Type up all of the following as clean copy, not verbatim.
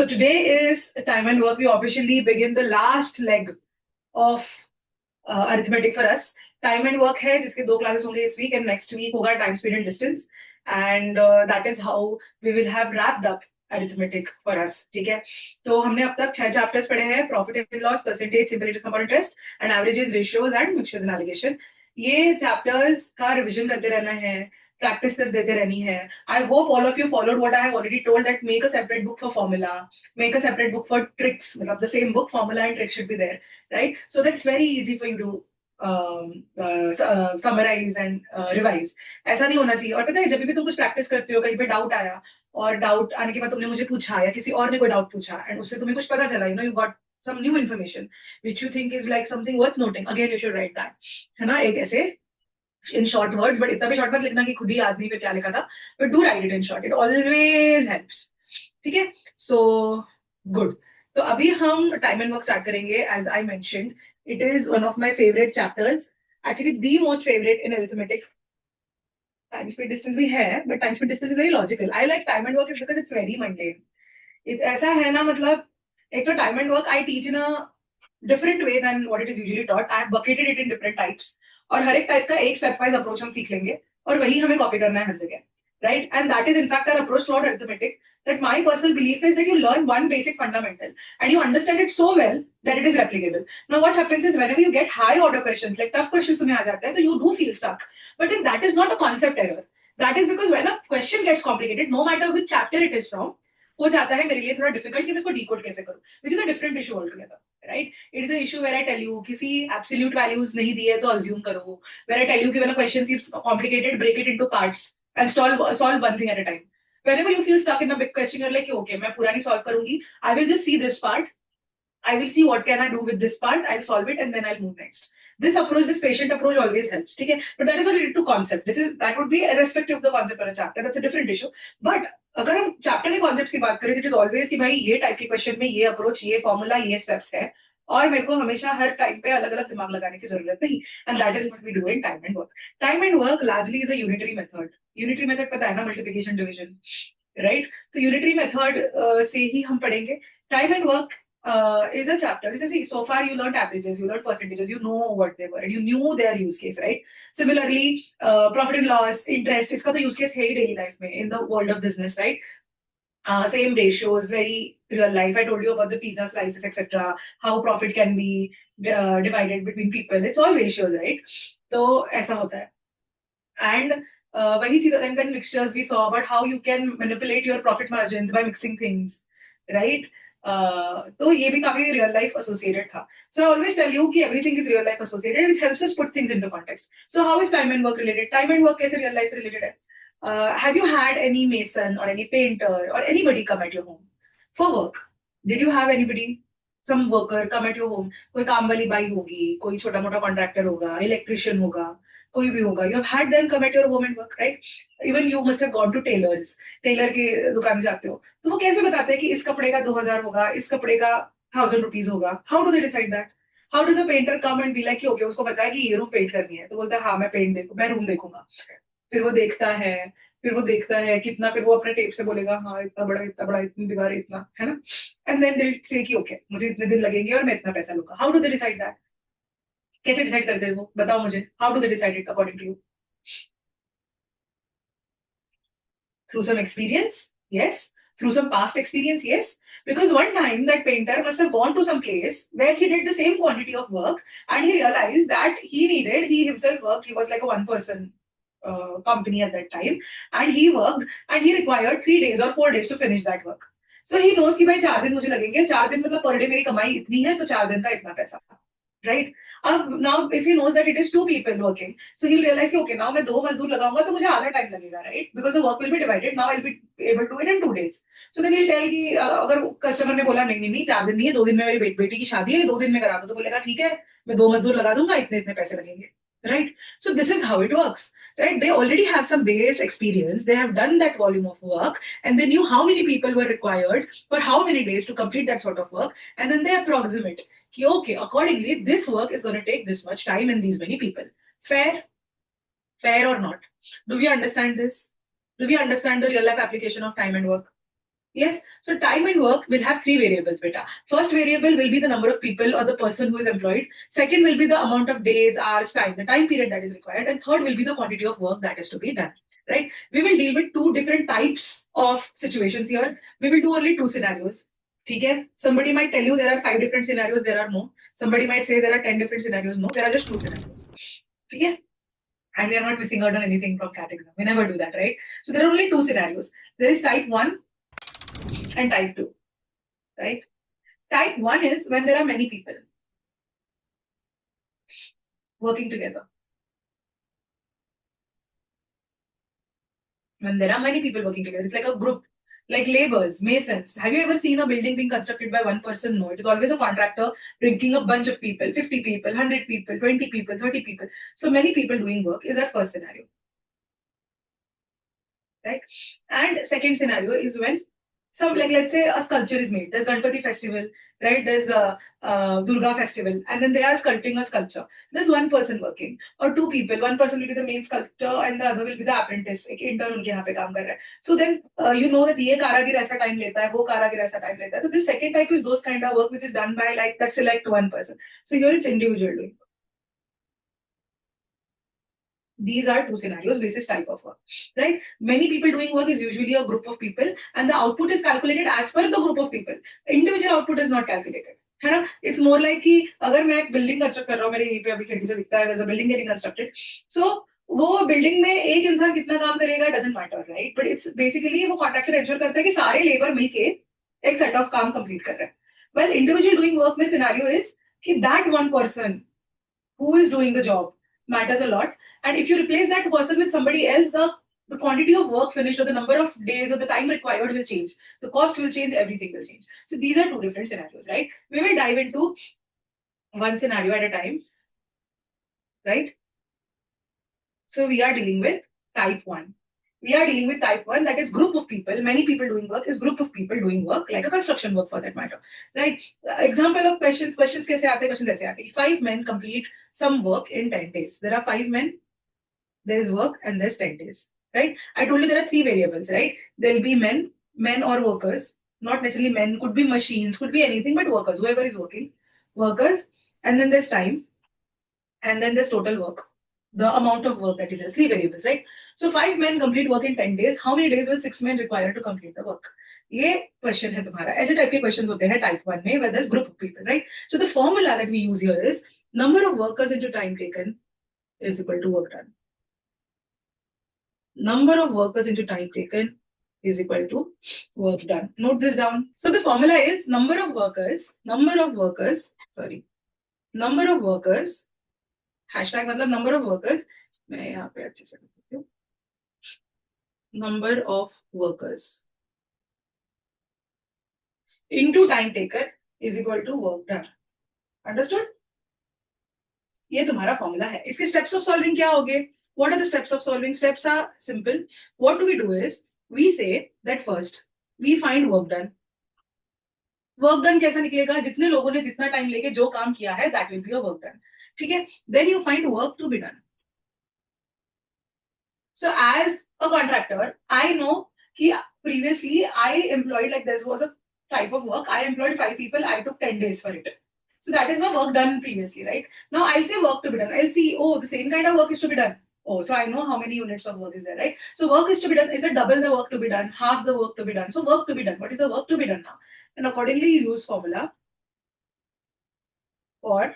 So today is time and work. We officially begin the last leg of arithmetic for us. Time and work है जिसके दो classes होंगे इस week and next week होगा time, speed and distance. And that is how we will have wrapped up arithmetic for us. ठीक है. तो हमने अब तक 6 chapters पढ़े हैं: profit and loss, percentage, simple interest, compound interest, and averages, ratios and mixtures and allegation. ये chapters का revision करते रहना है. Practice test देते रहनी है. I hope all of you followed what I have already told, that make a separate book for formula, make a separate book for tricks. मतलब the same book, formula and trick should be there, right? So that it's very easy for you to summarize and revise. ऐसा नहीं होना चाहिए. और पता है जब भी तुम कुछ practice करते हो, कहीं पे doubt आया और doubt आने के बाद तुमने मुझे पूछा या किसी और ने कोई doubt पूछा and उससे तुम्हें कुछ पता चला, you know, you got some new information which you think is like something worth noting. Again, you should write that. है ना, एक ऐसे in short words, but इतना भी short मत लिखना कि खुद ही याद नहीं पे क्या लिखा था, but do write it in short. It always helps. ठीक है, so good. तो अभी हम time and work start करेंगे. As I mentioned, it is one of my favorite chapters. Actually, the most favorite in arithmetic. Time speed distance भी है, but time speed distance is very logical. I like time and work is because it's very mundane. ऐसा है ना, मतलब एक तो time and work I teach in a different way than what it is usually taught. I have bucketed it in different types. और हर एक type का एक स्टेप वाइज अप्रोच हम सीख लेंगे और वही हमें कॉपी करना है हर जगह, right? And that is in fact our approach through arithmetic. That my personal belief is that you learn one basic fundamental and you understand it so well that it is replicable. Now what happens is whenever you get high order questions, like tough questions तुम्हें आ जाते हैं, तो you do feel stuck. But then that is not a concept error. That is because when a question gets complicated, no matter which chapter it is from, हो जाता है मेरे लिए थोड़ा डिफिकल्ट कि मैं इसको डिकोड कैसे करूं, which is a different issue altogether, right? It is an issue where I tell you किसी absolute values नहीं दिए तो assume करो, where I tell you कि when a question seems complicated, break it into parts and solve one thing at a time. Whenever you feel stuck in a big question, you're like, okay, मैं पूरा नहीं solve करूंगी, I will just see this part, I will see what can I do with this part, I'll solve it and then I'll move next. This approach, this patient approach always helps, ठीक है? But that is not related to concept. That would be irrespective of the concept or a chapter. That's a different issue. But अगर हम chapter के concepts की बात करें, it is always कि भाई ये टाइप के क्वेश्चन में ये अप्रोच, ये फॉर्मूला, ये स्टेप्स है और मेरे को हमेशा हर टाइम पे अलग अलग दिमाग लगाने की जरूरत नहीं. And that is what we do in time and work. Time and work largely is a unitary method. Unitary method पता है ना, मल्टीप्लिकेशन डिवीजन, राइट? तो यूनिटरी मेथड से ही हम पढ़ेंगे. Time and work is a chapter. See, so far you learned averages, you learned percentages, you know what they were, and you knew their use case, right? Similarly, profit and loss, interest, इसका तो use case है ही daily life में, in the world of business, right? Same ratios, very real life. I told you about the pizza slices, etc. How profit can be divided between people. It's all ratios, right? तो ऐसा होता है. And वही चीज, and then mixtures we saw about how you can manipulate your profit margins by mixing things, right? तो ये भी काफी रियल लाइफ एसोसिएटेड था. सो आई ऑलवेज टेल यू कि everything is real life associated, which helps us put things into context. So how is time and work related? Time and work कैसे real life से related है? Have you had any mason or any painter or anybody come at your home for work? Did you have anybody, some worker come at your home? कोई काम वाली by होगी, कोई छोटा मोटा कॉन्ट्रैक्टर होगा, इलेक्ट्रिशियन होगा, कोई भी होगा. You have had them come at your home and work, right? Even you must have gone to tailors. Tailor की दुकान में जाते हो तो वो कैसे बताते हैं कि इस कपड़े का 2000 होगा, इस कपड़े का 1000 रुपीज होगा? How do they decide that? How does a painter come and be like, okay उसको पता है कि ये रूम पेंट करनी है, तो बोलता है हाँ मैं रूम देखूंगा. फिर वो देखता है, कितना, फिर वो अपने टेप से बोलेगा हाँ इतना बड़ा इतनी दीवार इतना, है ना? एंड देन दे से कि ओके मुझे इतने दिन लगेंगे और मैं इतना पैसा लूंगा. How do they decide that? कैसे डिसाइड करते हैं वो, बताओ मुझे. How do they decide it according to you? Through some experience? Yes. Through some past experience? Yes. Because one time that painter must have gone to some place where he did the same quantity of work and he realized that he himself worked, he was like a one person company at that time, and he worked and he required 3 days or 4 days to finish that work. So he knows कि भाई 4 दिन मुझे लगेंगे, 4 दिन मतलब per day मेरी कमाई इतनी है तो 4 दिन का इतना पैसा, right? अब now if he knows that it is 2 people working, so he'll realize कि okay now मैं 2 मजदूर लगाऊंगा तो मुझे आधा टाइम लगेगा, right? Because the work will be divided. Now I'll be able to do it in 2 days. So then he'll tell कि अगर कस्टमर ने बोला नहीं नहीं नहीं 4 दिन नहीं है, 2 दिन में मेरी बेटी की शादी है, 2 दिन में करा दो, तो बोलेगा ठीक है मैं 2 मजदूर लगा दूंगा, इतने इतने पैसे लगेंगे, right? So this is how it works, right? They already have some base experience, they have done that volume of work, and they knew how many people were required for how many days to complete that sort of work, and then they approximate okay, accordingly, this work is going to take this much time and these many people. Fair? Fair or not? Do we understand this? Do we understand the real life application of time and work? Yes. So time and work will have three variables, beta. First variable will be the number of people or the person who is employed. Second will be the amount of days, hours, time, the time period that is required. And third will be the quantity of work that is to be done. Right? We will deal with two different types of situations here. We will do only two scenarios. Okay? Somebody might tell you there are 5 different scenarios, there are no. Somebody might say there are 10 different scenarios, no. There are just two scenarios. Okay? And we are not missing out on anything from CAT exam. We never do that, right? So there are only two scenarios. There is type 1 and type 2, right? Type 1 is when there are many people working together. When there are many people working together, it's like a group, like laborers, masons. Have you ever seen a building being constructed by one person? No, it is always a contractor bringing a bunch of people, 50 people, 100 people, 20 people, 30 people. So many people doing work is our first scenario, right? And second scenario is when some, like, let's say a sculpture is made. There's Ganpati festival, right? There's a Durga festival, and then they are sculpting a sculpture. There's one person working or two people. One person will be the main sculptor and the other will be the apprentice. एक intern उनके यहाँ पे काम कर रहा है. So then you know that ये कारागिर ऐसा time लेता है, वो कारागिर ऐसा time लेता है. So this second type is those kind of work which is done by like that select one person. So here it's individual doing. These are two scenarios basis type of work, right? Many people doing work is usually a group of people and the output is calculated as per the group of people. Individual output is not calculated. है ना? It's more like कि अगर मैं एक building construct कर रहा हूँ, मेरे यहीं पे अभी खिड़की से दिखता है, there's a building getting constructed. So वो बिल्डिंग में एक इंसान कितना काम करेगा doesn't matter, right? But it's basically वो कॉन्ट्रैक्टर एंश्योर करता है कि सारे लेबर मिलके एक सेट ऑफ काम कंप्लीट कर रहे हैं. Well, individual doing work में scenario is कि that one person who is doing the job matters a lot. And if you replace that person with somebody else, the quantity of work finished or the number of days or the time required will change. The cost will change, everything will change. So these are two different scenarios, right? We will dive into one scenario at a time, right? So we are dealing with type 1. We are dealing with type 1, that is group of people, many people doing work is group of people doing work, like a construction work for that matter, right? Example of questions kaise aate, questions aise aate. 5 men complete some work in 10 days. There are 5 men, there's work, and there's 10 days, right? I told you there are 3 variables, right? There'll be men or workers, not necessarily men, could be machines, could be anything, but workers, whoever is working, workers, and then there's time, and then there's total work, the amount of work that is there, 3 variables, right? So 5 men complete work in 10 days. How many days will 6 men require to complete the work? ये question है तुम्हारा. ऐसे type के questions होते हैं type 1 में, where there's group of people, right? So the formula that we use here is number of workers into time taken is equal to work done. Number of workers into time taken is equal to work done. Note this down. So the formula is number of workers, hashtag मतलब number of workers, मैं यहाँ पे अच्छे से लिखती हूँ, number of workers into time taken is equal to work done. Understood? ये तुम्हारा फॉर्मूला है. इसके steps of solving क्या होंगे? What are the steps of solving? Steps are simple. What do we do is we say that first we find work done. Work done कैसा निकलेगा? जितने लोगों ने जितना टाइम लेके जो काम किया है, that will be a work done. ठीक है? Then you find work to be done. So as a contractor, I know कि previously I employed, like there was a type of work, I employed 5 people, I took 10 days for it. So that is my work done previously, right? Now I'll say work to be done. I'll see, oh, the same kind of work is to be done. Oh, so I know how many units of work is there, right? So work is to be done. Is it double the work to be done? Half the work to be done? So work to be done. What is the work to be done now? And accordingly, you use formula for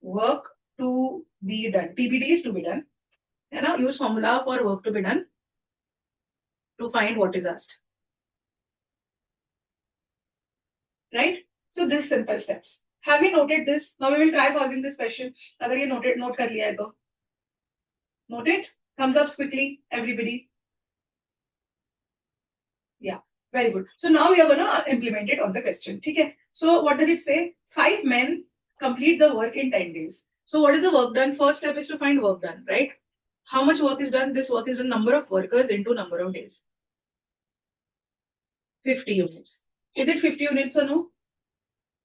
work to be done. TBD is to be done. And now use formula for work to be done to find what is asked. Right? So this simple steps. Have you noted this? Now we will try solving this question. अगर ये note कर लिया है तो note it. Thumbs up quickly, everybody. Yeah, very good. So now we are gonna implement it on the question. Okay. So what does it say? 5 men complete the work in 10 days. So what is the work done? First step is to find work done, right? How much work is done? This work is the number of workers into number of days. 50 units. Is it 50 units or no?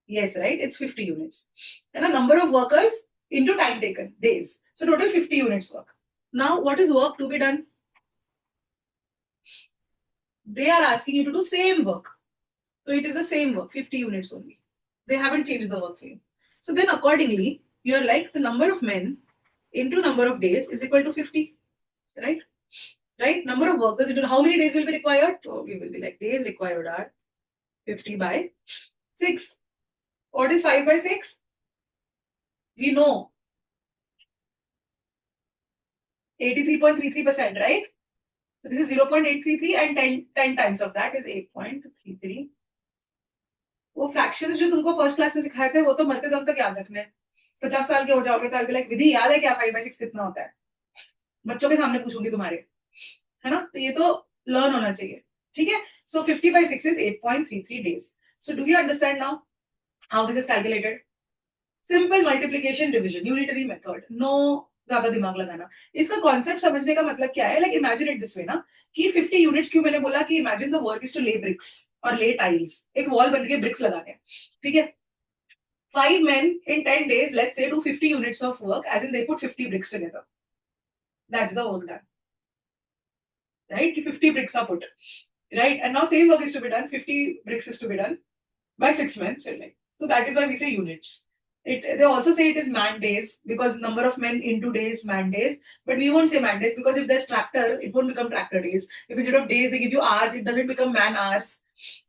Yes, right? It's 50 units. And a number of workers into time taken, days. So total 50 units work. Now, what is work to be done? they are asking you to do same work. So it is the same work, 50 units only. They haven't changed the work for you. So then accordingly, you're like the number of men into number of days is equal to 50, right? Right? Number of workers into how many days will be required? So we will be like days required are 50 by 6. What is 5 by 6? We know 83.33%, right? So this is 0.833 and 10 times of that is 8.33. वो fractions जो तुमको first class में सिखाए थे वो तो मरते दम तक याद रखने 50 साल के हो जाओगे तो लाइक विधि याद है क्या 5/6 कितना होता है बच्चों के सामने पूछूंगी तुम्हारे है ना तो ये तो लर्न होना चाहिए ठीक है सो 50/6 is 8.33 days so do you understand now how this is calculated simple multiplication division unitary method no ज्यादा दिमाग लगाना इसका कॉन्सेप्ट समझने का मतलब क्या है like imagine it this way ना कि 50 यूनिट्स क्यों मैंने बोला कि imagine the work is to lay bricks और ले टाइल्स एक वॉल बन रही है ब्रिक्स लगाने ठीक है 5 men in 10 days let's say do 50 units of work as in they put 50 bricks together that's the work done right 50 bricks are put right and now same work is to be done 50 bricks is to be done by 6 men so that is why we say units they also say it is man days because number of men into days man days but we won't say man days because if there's tractor it won't become tractor days if instead of days they give you hours it doesn't become man hours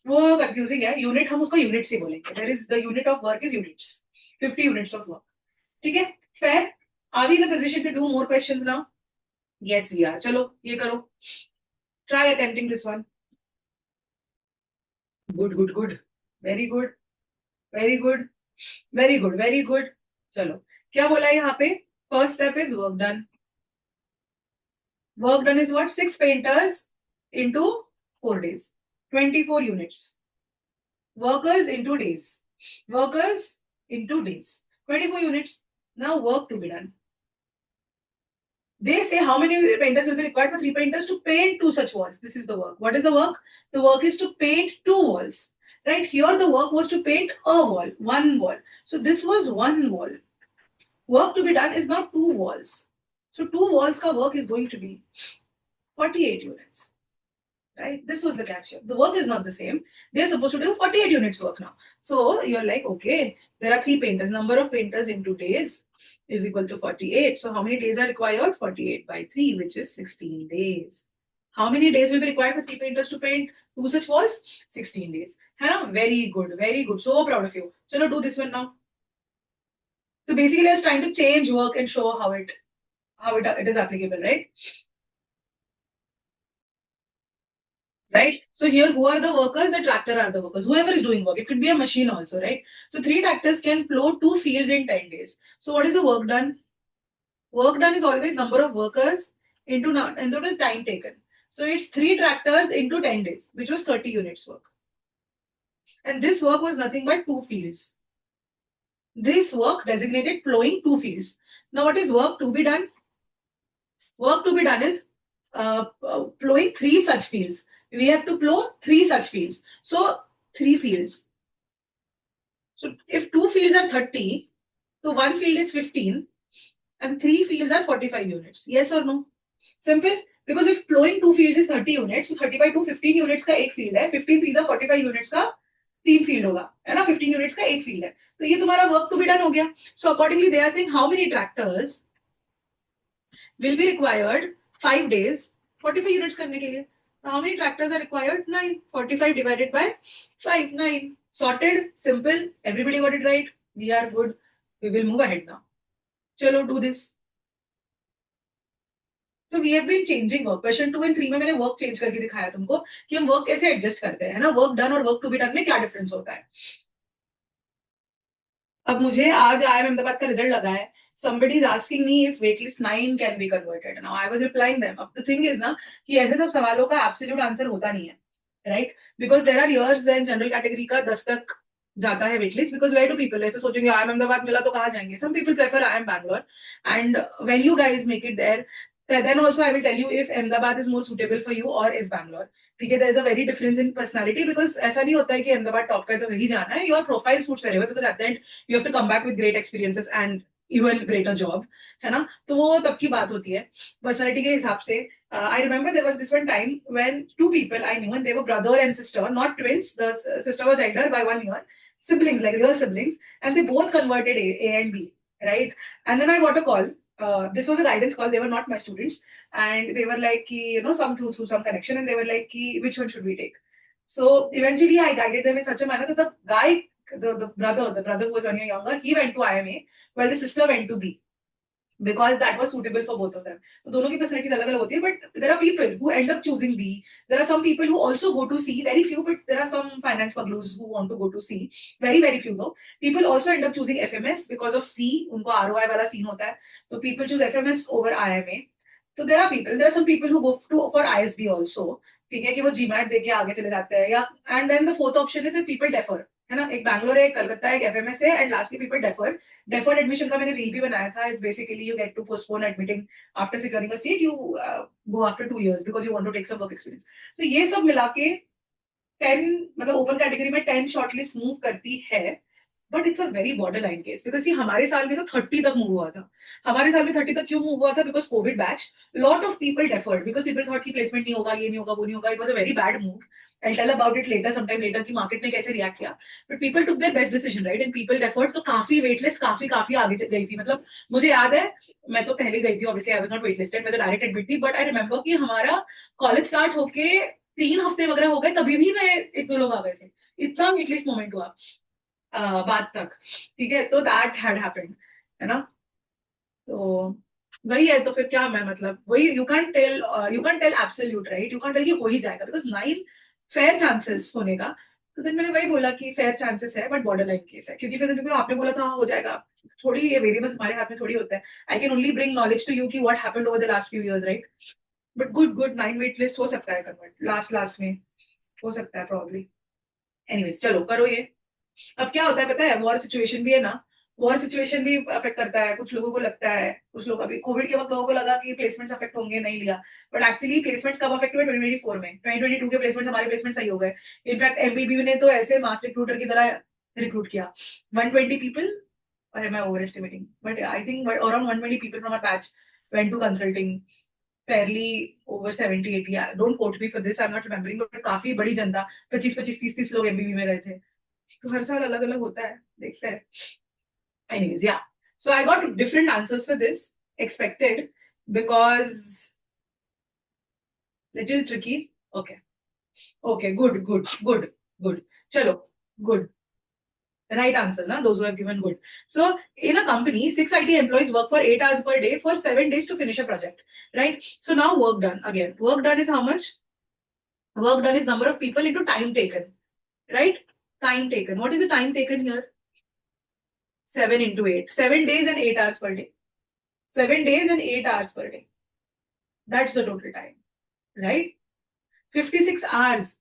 वो confusing है unit हम उसको units ही बोलेंगे there is the unit of work is units 50 units of work ठीक है fair are we in a position to do more questions now yes we are चलो ये करो try attempting this one good very good very good very good very good चलो क्या बोला है यहाँ पे first step is work done is what 6 painters into 4 days 24 units workers into days 24 units now work to be done they say how many painters will be required for 3 painters to paint 2 such walls this is the work what is the work is to paint 2 walls right here the work was to paint a wall one wall so this was one wall work to be done is not 2 walls so 2 walls ka work is going to be 48 units right this was the catch here the work is not the same they're supposed to do 48 units work now so you're like okay there are 3 painters number of painters into days is equal to 48 so how many days are required 48 by 3 which is 16 days how many days will be required for 3 painters to paint 2 such walls 16 days है ना very good so proud of you chalo do this one now so basically I was trying to change work and show how it is applicable right so here who are the workers the tractor are the workers whoever is doing work it could be a machine also right so 3 tractors can plow 2 fields in 10 days so what is the work done is always number of workers into the time taken so it's 3 tractors into 10 days which was 30 units work and this work was nothing but 2 fields this work designated plowing 2 fields now what is work to be done is plowing 3 such fields we have to plow 3 such fields so 3 fields so if 2 fields are 30 so 1 field is 15 and 3 fields are 45 units yes or no simple because if plowing 2 fields is 30 units so 30 by 2 15 units का एक field है 15 3 45 units का 3 field होगा है ना 15 units का एक field है तो ये तुम्हारा work to be done हो गया so accordingly they are saying how many tractors will be required 5 days 45 units करने के लिए so how many tractors are required 9 45 divided by 5 9 sorted simple everybody got it right we are good we will move ahead now चलो do this so we have been changing work question 2 and 3 में मैंने work change करके दिखाया तुमको कि हम work कैसे adjust करते हैं ना work done और work to be done में क्या difference होता है अब मुझे आज IIM अहमदाबाद का रिजल्ट लगा है somebody is asking me if waitlist 9 can be converted now I was replying them अब the thing is ना कि ऐसे सब सवालों का absolute answer होता नहीं है right because there are years when general category का 10 तक जाता है waitlist because where do people ऐसे सोचेंगे आई एम अहमदाबाद मिला तो कहाँ जाएंगे some people prefer IIM Bangalore and when you guys make it there then also I will tell you if Ahmedabad is more suitable for you or is Bangalore ठीक है there is a very difference in personality because ऐसा नहीं होता है कि Ahmedabad top का है तो वही जाना है your profile suits very well because at the end you have to come back with great experiences and even greater job है ना तो वो तब की बात होती है पर्सनैलिटी के हिसाब से I remember there was this one time when two people I knew, and they were brother and sister, not twins. The sister was elder by 1 year, siblings, like real siblings, and they both converted A and B, right? And then I got a call. This was a guidance call. They were not my students, and they were like, some through some connection, and they were like, which one should we take? So eventually, I guided them in such a manner that the guy, the brother who was 1 year younger, he went to IMA, while the sister went to B because that was suitable for both of them. So दोनों की personalities अलग अलग होती है, but there are people who end up choosing B. There are some people who also go to C, very few, but there are some finance pagloos who want to go to C. Very very few though. People also end up choosing FMS because of fee. उनको ROI वाला scene होता है. So people choose FMS over IMA. So there are people. There are some people who go for ISB also. ठीक है कि वो GMAT देके आगे चले जाते हैं या and then the fourth option is that people defer. है ना, एक बैंगलोर है, एक कलकत्ता है, एक FMS है, and lastly people defer. Deferred admission का मैंने रील भी बनाया था. It's basically you get to postpone admitting after securing a seat. You go after 2 years because you want to take some work experience. So ये सब मिला के 10 मतलब ओपन कैटेगरी में 10 शॉर्टलिस्ट मूव करती है. But it's a very border line case because हमारे साल में तो 30 तक मूव हुआ था. हमारे साल में 30 तक क्यों मूव हुआ था? Because Covid batch, lot of people deferred because people thought कि प्लेसमेंट नहीं होगा, ये नहीं होगा, वो नहीं होगा. It was a very bad move. I'll tell about it later, sometime later, कि मार्केट ने कैसे रिएक्ट किया. But people took their best decision, right? And people deferred. तो काफी वेट लिस्ट काफी काफी आगे गई थी. मतलब मुझे याद है, मैं तो पहले गई थी, obviously I was not wait listed, मैं तो डायरेक्ट एडमिट थी. बट आई रिमेंबर कि हमारा कॉलेज स्टार्ट होके 3 हफ्ते वगैरह हो गए, तभी भी मैं 1-2 लोग आ गए थे. इतना वेट लिस्ट मोमेंट हुआ बात तक. ठीक है, तो दैट हैड हैपेंड, है ना. तो वही है. तो फिर क्या, मैं मतलब वही, you can tell absolute, right? You can tell कि हो ही जाएगा बिकॉज 9 फेयर चांसेस होने का. तो देन मैंने वही बोला कि फेयर चांसेस है बट बॉर्डर लाइन केस है. क्योंकि फिर आपने बोला था हो जाएगा, थोड़ी ये वेरिएबल्स हमारे हाथ में थोड़ी होता है. I can only bring knowledge to you कि what happened over the last few years, right? But good good 9 wait list हो सकता है कन्वर्ट लास्ट लास्ट में, हो सकता है प्रॉब्ली. एनीवेज चलो करो ये. अब क्या होता है पता है, वॉर सिचुएशन भी है ना. वॉर सिचुएशन भी अफेक्ट करता है. कुछ लोगों को लगता है, कुछ लोग अभी कोविड के वक्त लोगों को लगा कि प्लेसमेंट्स अफेक्ट होंगे, नहीं लिया. बट एक्चुअली प्लेसमेंट्स कब अफेक्ट हुए? 2024 में. 2022 के प्लेसमेंट्स, हमारे प्लेसमेंट सही हो गए. इनफैक्ट एमबीबी ने तो ऐसे मास रिक्रूटर की तरह रिक्रूट किया 120 पीपल. और am I overestimating? But I think around 120 people from our batch went to consulting. Fairly over 70-80. Don't quote me for this, I'm not remembering, but काफी बड़ी जनता, 25-25, 30-30 लोग एमबीबी में गए थे. तो हर साल अलग अलग होता है, देखते हैं. Anyways, yeah. So I got different answers for this, expected, because little tricky. Okay, good. Chalo, good. Right answer, na? Those who have given good. So in a company, 6 IT employees work for 8 hours per day for 7 days to finish a project, right? So now work done. Again, work done is how much? Work done is number of people into time taken, right? Time taken. What is the time taken here? 7 into 8. 7 days and 8 hours per day. 7 days and 8 hours per day. That's the total time, right? 56 hours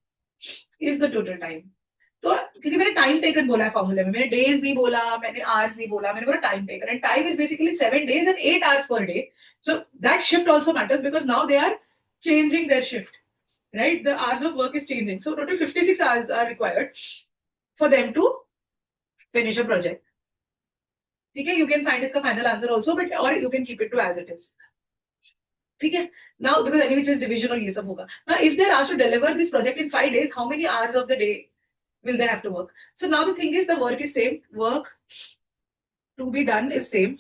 is the total time. तो क्योंकि मैंने time taken बोला है फॉर्मूले में, मैंने days नहीं बोला, मैंने आवर्स नहीं बोला, मैंने बोला time taken. And time is basically 7 days and 8 hours per day. So that shift also matters because now they are changing their shift, right? The hours of work is changing. So total 56 hours are required for them to finish a project. ठीक है, you can find इसका final answer also, but or you can keep it to as it is. ठीक है. Now because any which is division और ये सब होगा. Now if they are asked to deliver this project in 5 days, how many hours of the day will they have to work? So now the thing is, the work is same, work to be done is same,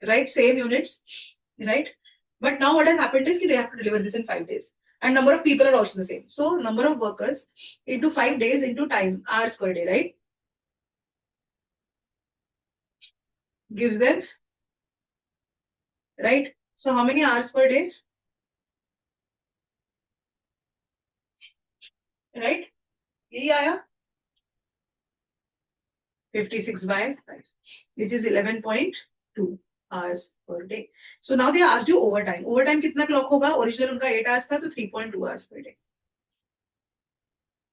right? Same units, right? But now what has happened is they have to deliver this in 5 days, and number of people are also the same. So number of workers into 5 days into time, hours per day, right, gives them, right? So how many hours per day, right? यही आया 56 by 5, which is 11.2 hours per day. So now they asked you overtime. Overtime कितना clock होगा? Original उनका 8 hours था, तो 3.2 hours per day.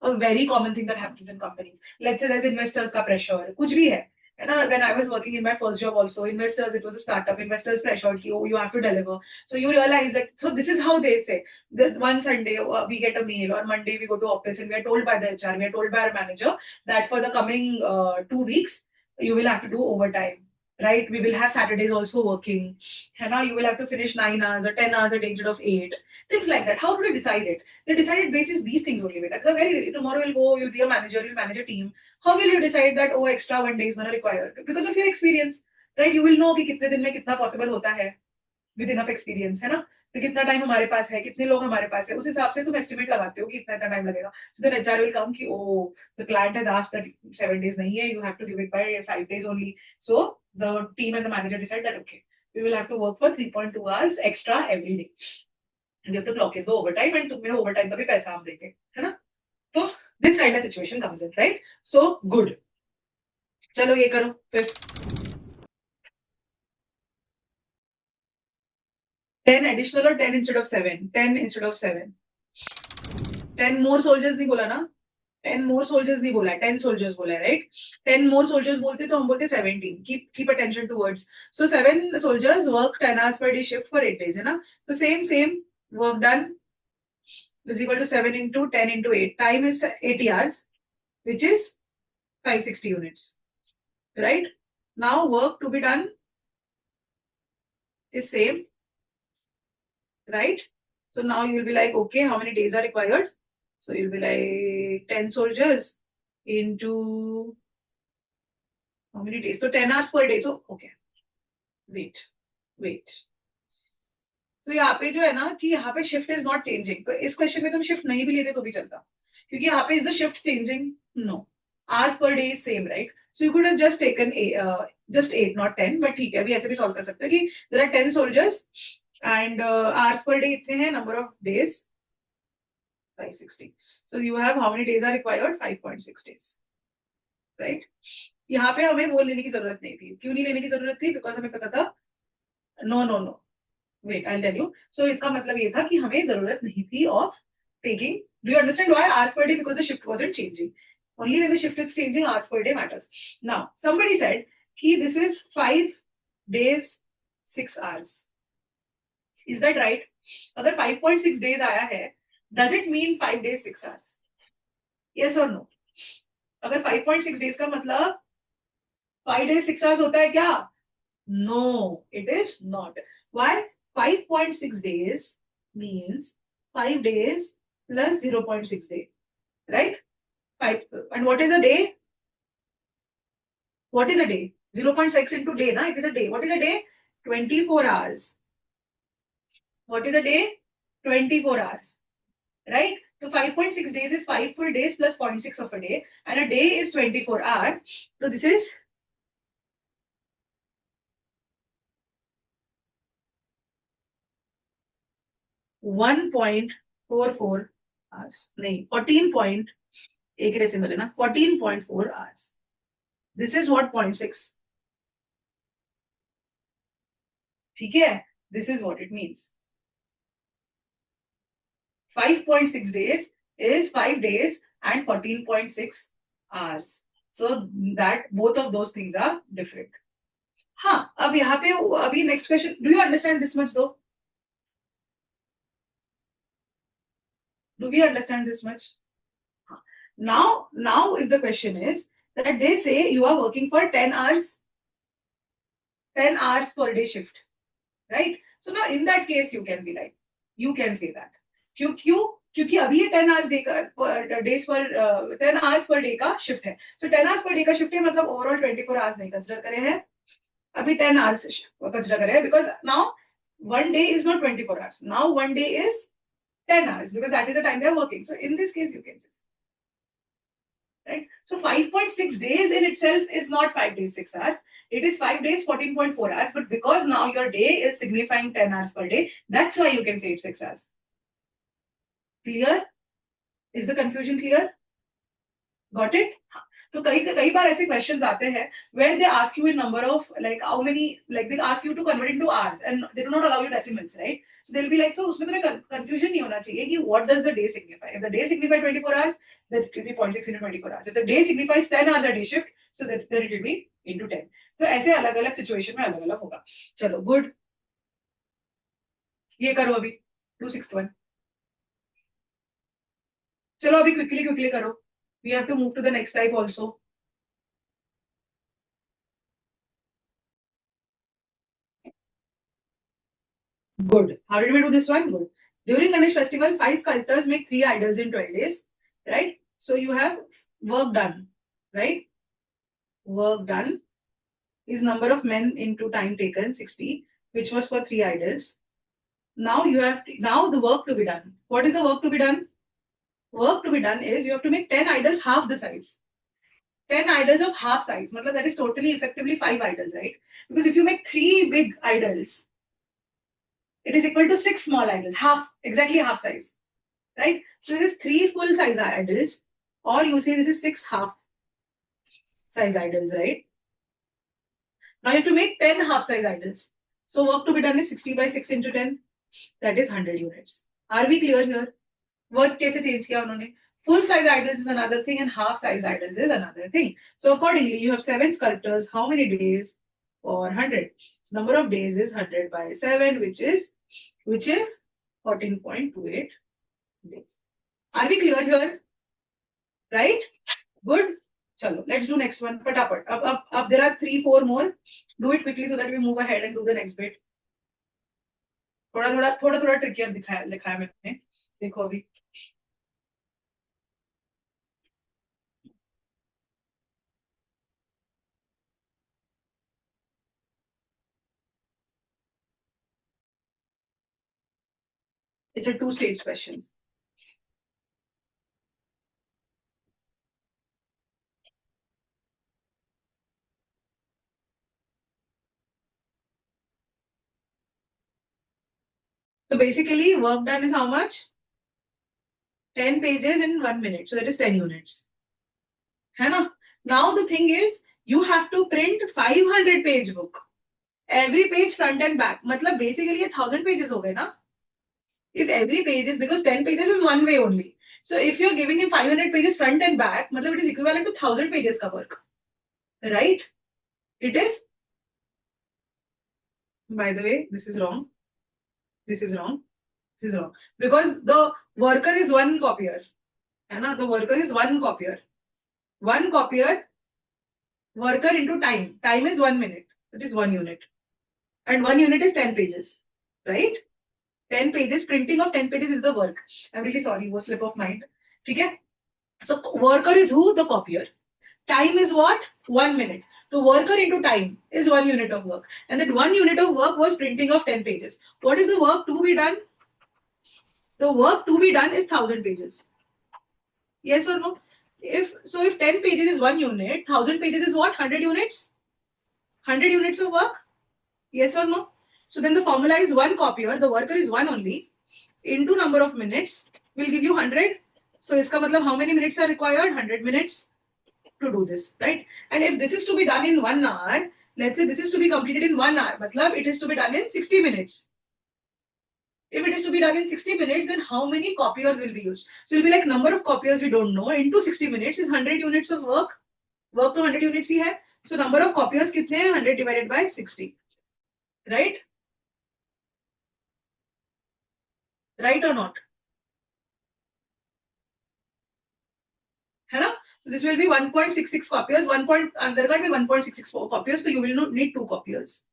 A very common thing that happens in companies. Let's say there's investors का pressure, कुछ भी है. And when I was working in my first job also, investors, it was a startup, investors pressured कि oh, you have to deliver. So you realize that, so this is how they say, that one Sunday we get a mail, or Monday we go to office and we are told by the HR, we are told by our manager that for the coming 2 weeks, you will have to do overtime. right? We will have Saturdays also working. And now you will have to finish 9 hours or 10 hours a day instead of 8. Things like that. How do they decide it? They decide it basis these things only. Beta. The very tomorrow you'll go, you'll be a manager, you'll manage a team. How will you decide that oh extra 1 day is gonna require? Because of your experience, right? You will know कि कितने दिन में कितना possible होता है with enough experience, है ना? तो कितना टाइम हमारे पास है, कितने लोग हमारे पास है, उस हिसाब से तुम एस्टिमेट लगाते हो कि इतना इतना टाइम लगेगा. So then HR will come कि oh the client has asked that 7 days नहीं है, you have to give it by 5 days only. So the team and the manager decide that okay, we will have to work for 3.2 hours extra every day. And you have to clock in the overtime and तुम्हें overtime का भी पैसा हम देंगे, है ना? तो this kind of situation comes in, right? So good. चलो ये करो फिर 10 additional or 10 instead of 7? 10 instead of 7. 10 more soldiers नहीं बोला ना? 10 more soldiers नहीं बोला है, 10 soldiers बोला है, right? 10 more soldiers बोलते तो हम बोलते 17. Keep attention to words. So 7 soldiers work 10 hours per day shift for 8 days, है ना? So same work done is equal to 7 into 10 into 8. Time is 80 hours, which is 560 units, right? Now work to be done is same, right? So now you'll be like, okay, how many days are required? So you'll be like 10 soldiers into how many days? So 10 hours per day. So okay, wait. तो यहाँ पे जो है ना कि यहाँ पे shift is not changing, तो इस क्वेश्चन में तुम शिफ्ट नहीं भी लेते तो भी चलता, क्योंकि यहाँ पे is the shift changing? No, hours per day is same, right? So you could have just taken just 8 not 10, but ठीक है अभी ऐसे भी सॉल्व कर सकते हैं कि there are 10 soldiers and hours per day इतने हैं, number of days 560. So you have how many days are required? 5.6 days, right? यहाँ पे हमें वो लेने की जरूरत नहीं थी. क्यों नहीं लेने की जरूरत थी? बिकॉज हमें पता था no wait I tell you. So इसका मतलब ये था कि हमें जरूरत नहीं थी of taking. Do you understand why hours per day? Because the shift wasn't changing. Only when the shift is changing hours per day matters. Now somebody said कि this is 5 days 6 hours. Is that right? अगर 5.6 days आया है, does it mean 5 days 6 hours? Yes और no? अगर 5.6 days का मतलब 5 days 6 hours होता है क्या? No, it is not. Why? 5.6 days means 5 days plus 0.6 day, right? 5. And what is a day? What is a day? 0.6 into day, na? It is a day. What is a day? 24 hours. What is a day? 24 hours, right? So 5.6 days is 5 full days plus 0.6 of a day, and a day is 24 hours. So this is 1.44 hours. नहीं, 14 point एक decimal है ना, 14.4 hours. This is what 0.6. ठीक है? This is what it means. 5.6 days is 5 days and 14.6 hours. So that both of those things are different. हाँ, अब यहाँ पे अभी next question. Do you understand this much दो? Do we understand this much? Now, if the question is that they say you are working for 10 hours per day shift, right? So now in that case, you can be like, you can say that. क्योंकि अभी ये 10 hours days पर 10 hours per day का shift है. So 10 hours per day का shift है, मतलब overall 24 hours नहीं कंसिडर करे हैं, अभी 10 hours कंसिडर करे हैं, because now one day is not 24 hours. Now one day is 10 hours because that is the time they are working. So in this case, you can say, right? So 5.6 days in itself is not 5 days 6 hours. It is 5 days 14.4 hours. But because now your day is signifying 10 hours per day, that's why you can say it's 6 hours. Clear? Is the confusion clear? Got it? तो कई बार ऐसे questions आते हैं where they ask you a number of like how many, like they ask you to convert into hours and they do not allow you decimals, right? So they'll be like, so उसमें तुम्हें confusion नहीं होना चाहिए कि what does the day signify. If the day signifies 24 hours, then it will be 0.6 into 24 hours. If the day signifies 10 hours a day shift, so then it will be into 10. तो ऐसे अलग अलग situation में अलग अलग होगा. चलो good, ये करो अभी 261. चलो अभी क्विकली करो. We have to move to the next type also. Good. How did we do this one? Good. During Ganesh festival, 5 sculptors make 3 idols in 12 days. Right? So you have work done. Right? Work done is number of men into time taken, 60, which was for 3 idols. Now you have now the work to be done. What is the work to be done? Work to be done is you have to make 10 idols half the size. 10 idols of half size. That is totally effectively 5 idols, right? Because if you make 3 big idols, it is equal to 6 small idols, exactly half size, right? So this is 3 full size idols, or you say this is 6 half size idols, right? Now you have to make 10 half size idols. So work to be done is 60 by 6 into 10, that is 100 units. Are we clear here? Work कैसे change किया उन्होंने? Full size idols is another thing and half size idols is another thing. So accordingly, you have 7 sculptors. How many days? For 100. So number of days is 100 by 7, which is 14.28 days. Are we clear here? Right? Good. Chalo, let's do next one. Fatapat. Up there are 3, 4 more. Do it quickly so that we move ahead and do the next bit. थोड़ा trickier लिखा है मैंने. देखो अभी. It's a 2-stage questions. So basically, work done is how much? 10 pages in 1 minute. So that is 10 units. है ना? Now the thing is, you have to print 500 page book. Every page front and back. मतलब basically ये 1000 pages हो गए ना? If every page is, because 10 pages is one way only. So if you're giving him 500 pages front and back, मतलब it is equivalent to 1000 pages का work. Right? It is. By the way, this is wrong. This is wrong. This is wrong. Because the worker is one copier. है ना? The worker is one copier. One copier, worker into time. Time is 1 minute. That is 1 unit. And 1 unit is 10 pages. Right? 10 pages, printing of 10 pages is the work. I'm really sorry, was slip of mind. Okay? So worker is who? The copier. Time is what? 1 minute. So worker into time is 1 unit of work. And that 1 unit of work was printing of 10 pages. What is the work to be done? The work to be done is 1000 pages. Yes or no? If 10 pages is 1 unit, 1000 pages is what? 100 units? 100 units of work? Yes or no? So then the formula is 1 copier, the worker is 1 only, into number of minutes will give you 100. So iska matlab how many minutes are required? 100 minutes to do this, right? And if this is to be done in 1 hour, let's say this is to be completed in 1 hour, matlab it is to be done in 60 minutes. If it is to be done in 60 minutes, then how many copiers will be used? So it will be like number of copiers we don't know into 60 minutes is 100 units of work. Work to 100 units ही है. So number of copiers कितने हैं? 100 divided by 60. Right? Right or not? है ना? So this will be 1.66 copiers. There can be 1.664 copiers. So you will need 2 copiers.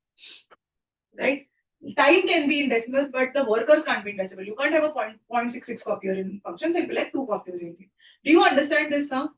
Right? Time can be in decimals, but the workers can't be in decimal. You can't have a 0.66 copier in function, so it will be like 2 copiers. Do you understand this now?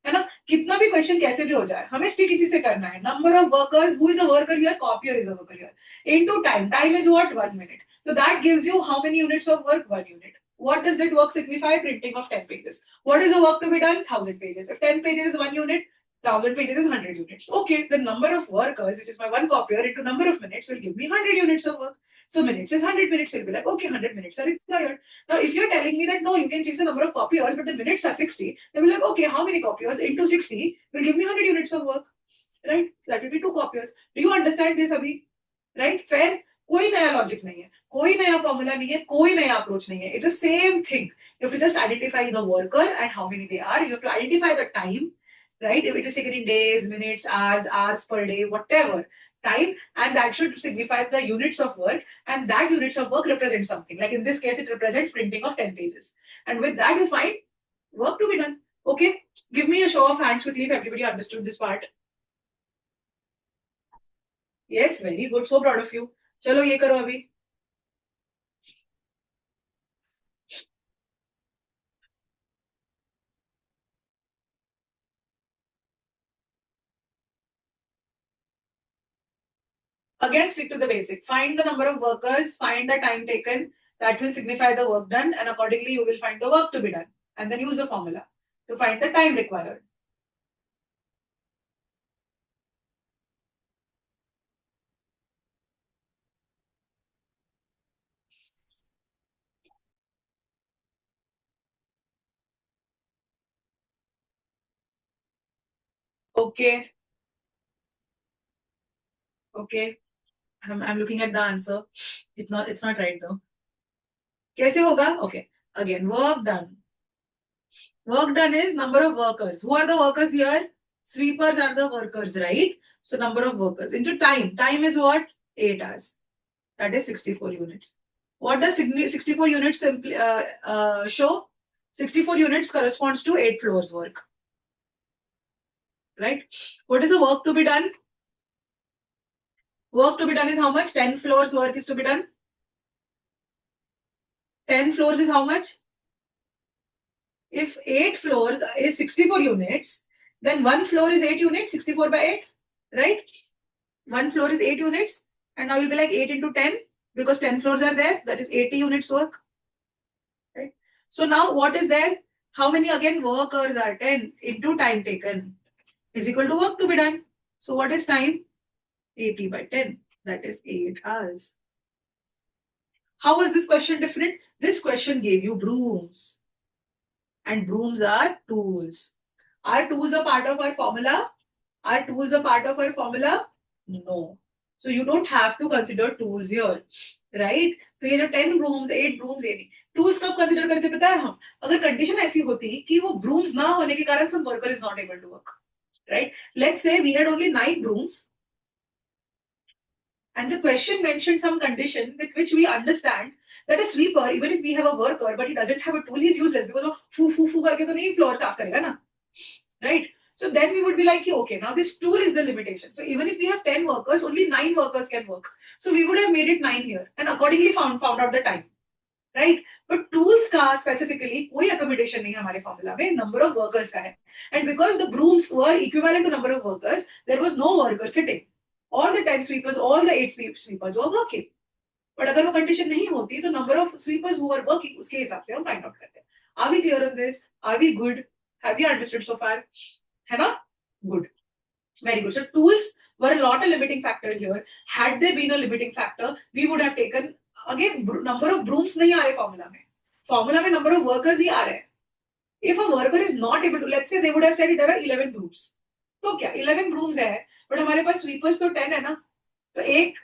है ना? कितना भी question कैसे भी हो जाए, हमें stick इसी से करना है. Number of workers, who is a worker here, copier is a worker here, into time. Time is what? 1 minute. So that gives you how many units of work? 1 unit. What does that work signify? Printing of 10 pages. What is the work to be done? 1000 pages. If 10 pages is 1 unit, 1000 pages is 100 units. Okay, the number of workers, which is my 1 copier, into number of minutes will give me 100 units of work. So minutes is 100 minutes. It'll be like, okay, 100 minutes are required. Now, if you're telling me that no, you can change the number of copiers, but the minutes are 60, then we're like, okay, how many copiers into 60 will give me 100 units of work, right? That will be 2 copiers. Do you understand this, Abhi? Right? Fair? कोई नया logic नहीं है, कोई नया formula नहीं है, कोई नया अप्रोच नहीं है. It's the same thing. You have to just identify the worker and how many they are. You have to identify the time, right? If it is taken in days, minutes, hours per day, whatever time, and that should signify the units of work, and that units of work represents something. Like in this case, it represents printing of 10 pages. And with that, you find work to be done. Okay? Give me a show of hands quickly if everybody understood this part. Yes, very good. So proud of you. चलो ये करो अभी. Again, stick to the basic. Find the number of workers, find the time taken. That will signify the work done, and accordingly, you will find the work to be done. And then use the formula to find the time required. Okay. Okay. I'm looking at the answer. It's not right though. कैसे होगा? Okay. Again, work done. Work done is number of workers. Who are the workers here? Sweepers are the workers, right? So number of workers into time. Time is what? 8 hours. That is 64 units. What does 64 units simply show? 64 units corresponds to 8 floors work. Right? What is the work to be done? Work to be done is how much? 10 floors work is to be done. 10 floors is how much? If 8 floors is 64 units, then 1 floor is 8 units, 64 by 8, right? 1 floor is 8 units, and now you'll be like 8 into 10, because 10 floors are there, that is 80 units work. Right? So now what is there? How many again workers are 10 into time taken is equal to work to be done. So what is time? 80 by 10, that is 8 hours. How was this question different? This question gave you brooms. And brooms are tools. Are tools a part of our formula? Are tools a part of our formula? No. So you don't have to consider tools here, right? तो ये जो 10 brooms, 8 brooms, 80 tools कब consider करते पता है हम? अगर condition ऐसी होती कि वो brooms ना होने के कारण some worker is not able to work, right? Let's say we had only 9 brooms, and the question mentioned some condition with which we understand that a sweeper, even if we have a worker, but he doesn't have a tool, he's useless because वो फू करके तो नहीं floor साफ करेगा ना, right? So then we would be like, okay, now this tool is the limitation. So even if we have 10 workers, only 9 workers can work. So we would have made it 9 here and accordingly found out the time, right? But tools का specifically कोई accommodation नहीं है हमारे formula में, number of workers का है. And because the brooms were equivalent to number of workers, there was no worker sitting. All the 10 sweepers, all the 8 sweepers were working. But अगर वो condition नहीं होती तो number of sweepers who were working उसके हिसाब से हम find out करते हैं. Are we clear on this? Are we good? Have you understood so far? है ना? Good. Very good. So tools were not a limiting factor here. Had they been a limiting factor, we would have taken again number of brooms नहीं आ रहे formula में. Formula में number of workers ही आ रहे हैं. If a worker is not able to, let's say they would have said there are 11 brooms. तो क्या 11 brooms है, but हमारे पास sweepers तो 10 है ना. तो एक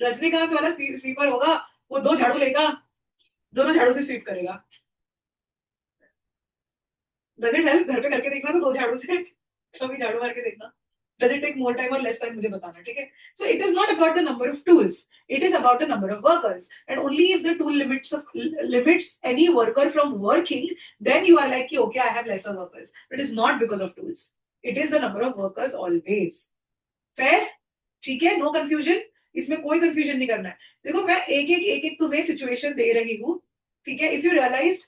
रजनीकांत वाला स्वीपर होगा, वो 2 झाड़ू लेगा, दोनों झाड़ू से स्वीप करेगा. Does it help? घर पे करके देखना तो 2 झाड़ू से कभी झाड़ू मार के देखना. Does it take more time or less time? मुझे बताना, ठीक है? So it is not about the number of tools. It is about the number of workers. And only if the tool limits any worker from working, then you are like, okay, I have lesser workers. It is not because of tools. It is the number of workers always. Fair? ठीक है? No confusion? इसमें कोई confusion नहीं करना है. देखो मैं एक तुम्हें situation दे रही हूँ, ठीक है? If you realized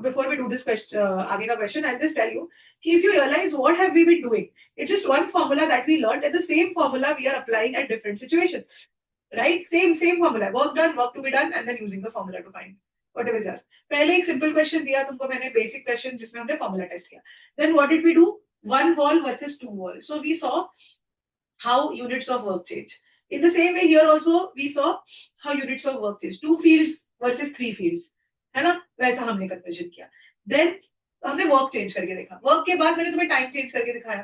before we do this question, आगे का question, I'll just tell you कि if you realize what have we been doing, it's just one formula that we learned, and the same formula we are applying at different situations, right? Same formula, work done, work to be done, and then using the formula to find whatever is asked. पहले एक simple question दिया तुमको मैंने, basic question जिसमें हमने formula test किया. Then what did we do? One wall versus 2 wall. So we saw how units of work change. In the same way here also we saw how units of work change. 2 fields versus 3 fields. है ना, वैसा हमने conversion किया. Then हमने work change करके देखा. Work के बाद मैंने तुम्हें टाइम चेंज करके दिखाया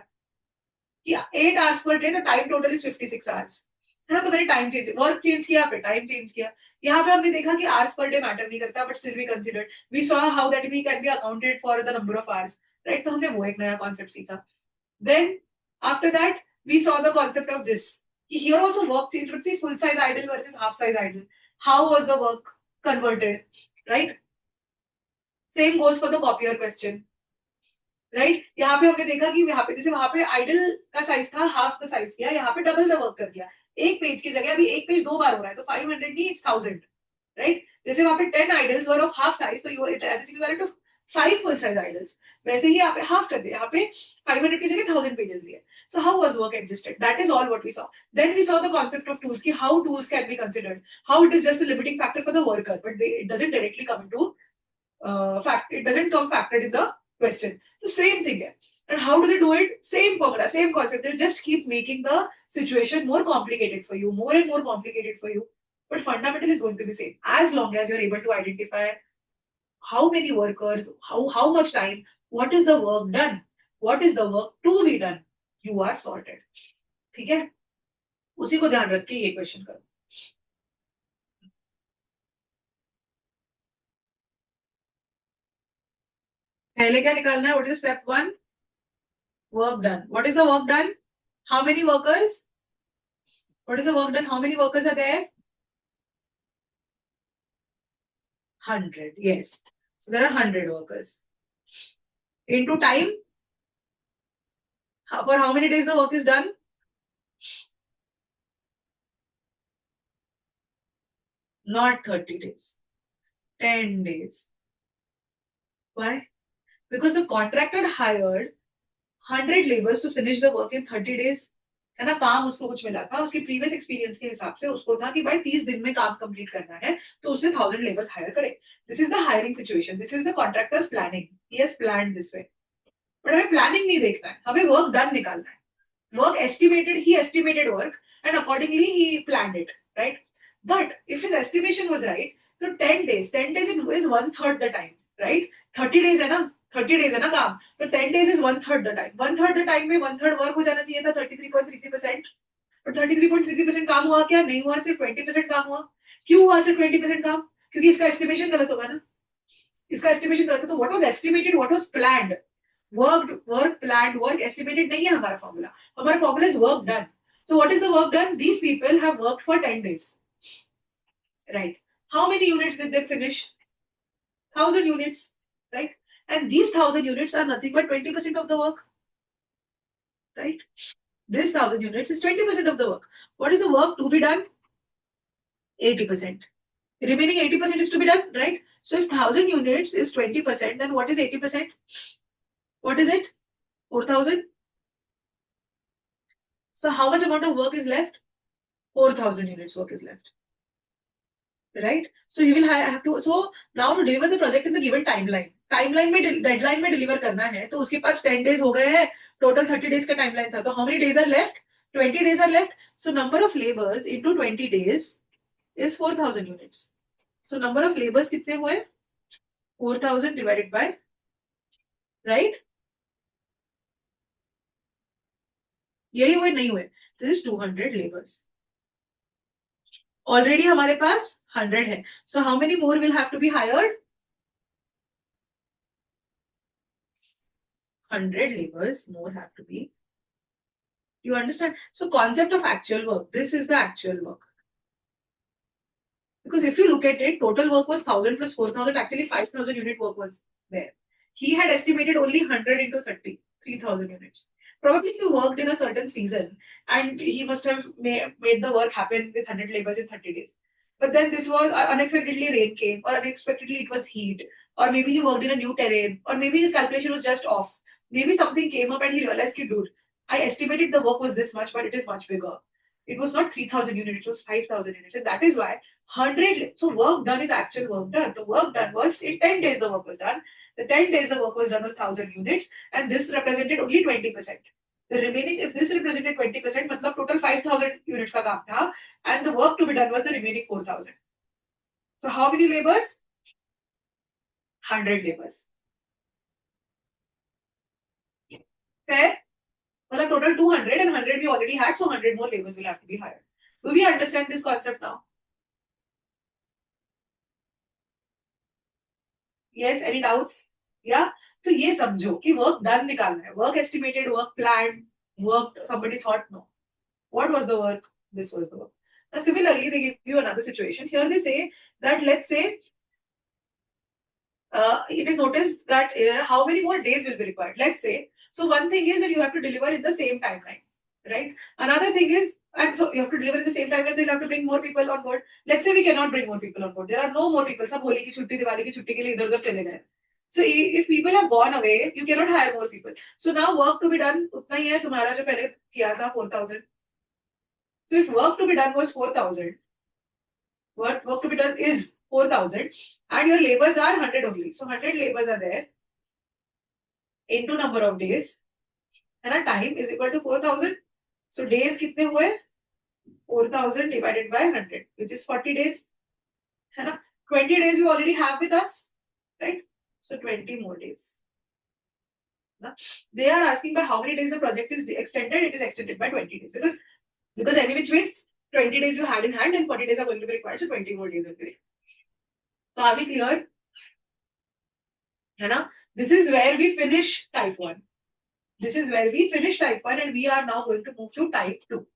कि 8 आवर्स पर डे, तो टाइम टोटल इज 56 आवर्स, है ना. तो मैंने टाइम चेंज, वर्क चेंज किया, फिर टाइम चेंज किया. यहाँ पे हमने देखा कि आवर्स पर डे मैटर नहीं करता, but still we considered. We saw how that we can be accounted for the number of hours, right. तो हमने वो एक नया कॉन्सेप्ट सीखा. Then after that we saw the concept of this कि here also work change, but see full size idle versus half size idle, how was the work converted, right? Same goes for the copier question, right? यहाँ पे हमने देखा कि यहाँ पे जैसे वहां पे आइडल का साइज था, हाफ का साइज किया, यहाँ पे डबल द वर्क कर दिया. एक पेज की जगह अभी एक पेज 2 बार हो रहा है, तो 500 नहीं, it's 1000, right? जैसे वहां पे 10 idles were of half size, तो it is equivalent to 5 full size idols. वैसे ही यहाँ पे half कर दिया, यहाँ पे 500 की जगह 1000 pages लिए. So how was work adjusted? That is all what we saw. Then we saw the concept of tools, ki how tools can be considered, how it is just a limiting factor for the worker, but it doesn't directly come into fact. It doesn't come factored in the question. The same thing here. And how do they do it? Same formula, same concept. They just keep making the situation more complicated for you, more and more complicated for you. But fundamental is going to be same. As long as you're able to identify how many workers, how much time, what is the work done, what is the work to be done, you are sorted. ठीक है, उसी को ध्यान रख के ये question करो. पहले क्या निकालना है? What is step 1? Work done. What is the work done? How many workers? What is the work done? How many workers are there? 100. Yes. So there are 100 workers. Into time. For how many days the work is done? Not 30 days. 10 days. Why? Because the contractor hired 100 laborers to finish the work in 30 days. है ना, काम उसको कुछ मिला था, उसके previous experience के हिसाब से उसको था कि भाई 30 दिन में काम कंप्लीट करना है, तो उसने 1000 लेबर्स हायर करे. This is the hiring situation, this is the contractors planning. He has planned this way. But हमें प्लानिंग नहीं देखना है, हमें वर्क डन निकालना है. Work estimated, he estimated work and accordingly he planned it, right? But if his estimation was right, तो 10 days is 1/3 the time, right? 30 days है ना, 30 days है ना काम, तो 10 days is 1/3 the time. 1/3 the time में 1/3 वर्क हो जाना चाहिए था, 33.33%. और 33.33% काम हुआ क्या? नहीं हुआ, सिर्फ 20% काम हुआ. क्यों हुआ सिर्फ 20% काम? क्योंकि इसका एस्टिमेशन गलत होगा ना. इसका एस्टिमेशन गलत है, तो what was estimated, what was planned, work planned, work estimated नहीं है हमारा फॉर्मूला. हमारा formula is work done. So what is the work done? These people have worked for 10 days, right? How many units did they finish? 1000 units, right? And these 1000 units are nothing but 20% of the work, right? This 1000 units is 20% of the work. What is the work to be done? 80%. Remaining 80% is to be done, right? So if 1000 units is 20%, then what is 80%? What is it? 4000. So how much amount of work is left? 4000 units work is left, right? So he will have to, so now to deliver the project in the given timeline, में deadline में deliver करना है, तो उसके पास 10 days हो गए हैं, total 30 days का timeline था, तो how many days are left? 20 days are left. So number of laborers into 20 days is 4000 units. So number of laborers कितने हुए? 4000 divided by, right? यही हुए नहीं हुए? This is 200 laborers. Already हमारे पास 100 है. So how many more will have to be hired? 100 laborers more have to be. You understand? So concept of actual work. This is the actual work. Because if you look at it, total work was 1000 plus 4000. Actually 5000 unit work was there. He had estimated only 100 into 30, 3000 units. Probably he worked in a certain season and he must have made the work happen with 100 laborers in 30 days. But then this was unexpectedly rain came, or unexpectedly it was heat, or maybe he worked in a new terrain, or maybe his calculation was just off. Maybe something came up and he realized, dude, I estimated the work was this much, but it is much bigger. It was not 3000 units, it was 5000 units. And that is why 100, so work done is actual work done. The work done was in 10 days the work was done. The 10 days the work was done was 1000 units, and this represented only 20%. The remaining, if this represented 20%, matlab total 5000 units ka kaam tha, and the work to be done was the remaining 4000. So how many laborers? 100 laborers. Fair? Well, total 200 and 100 we already had, so 100 more laborers will have to be hired. Do we understand this concept now? Yes, any doubts? Yeah? तो ये समझो कि work done निकालना है, work estimated, work plan, work somebody thought, no. What was the work? This was the work. Now similarly, they give you another situation. Here they say that, let's say it is noticed that how many more days will be required. Let's say, so one thing is that you have to deliver in the same timeline, right? Another thing is, and so you have to deliver in the same timeline, so you'll have to bring more people on board. Let's say we cannot bring more people on board. There are no more people. सब होली की छुट्टी, दिवाली की छुट्टी के लिए इधर-उधर चले गए. So if people have gone away, you cannot hire more people. So now work to be done उतना ही है तुम्हारा जो पहले किया था 4,000. So if work to be done was 4,000, what work to be done is 4,000, and your labors are 100 only. So 100 labors are there into number of days, है ना, time is equal to 4,000. So days कितने हुए? 4,000 divided by 100, which is 40 days. है ना? 20 days you already have with us, right? So 20 more days. Na? They are asking by how many days the project is extended. It is extended by 20 days because any which ways 20 days you had in hand and 40 days are going to be required, so 20 more days will be required. So are we clear? है ना? This is where we finish type 1. This is where we finish type 1 and we are now going to move to type 2.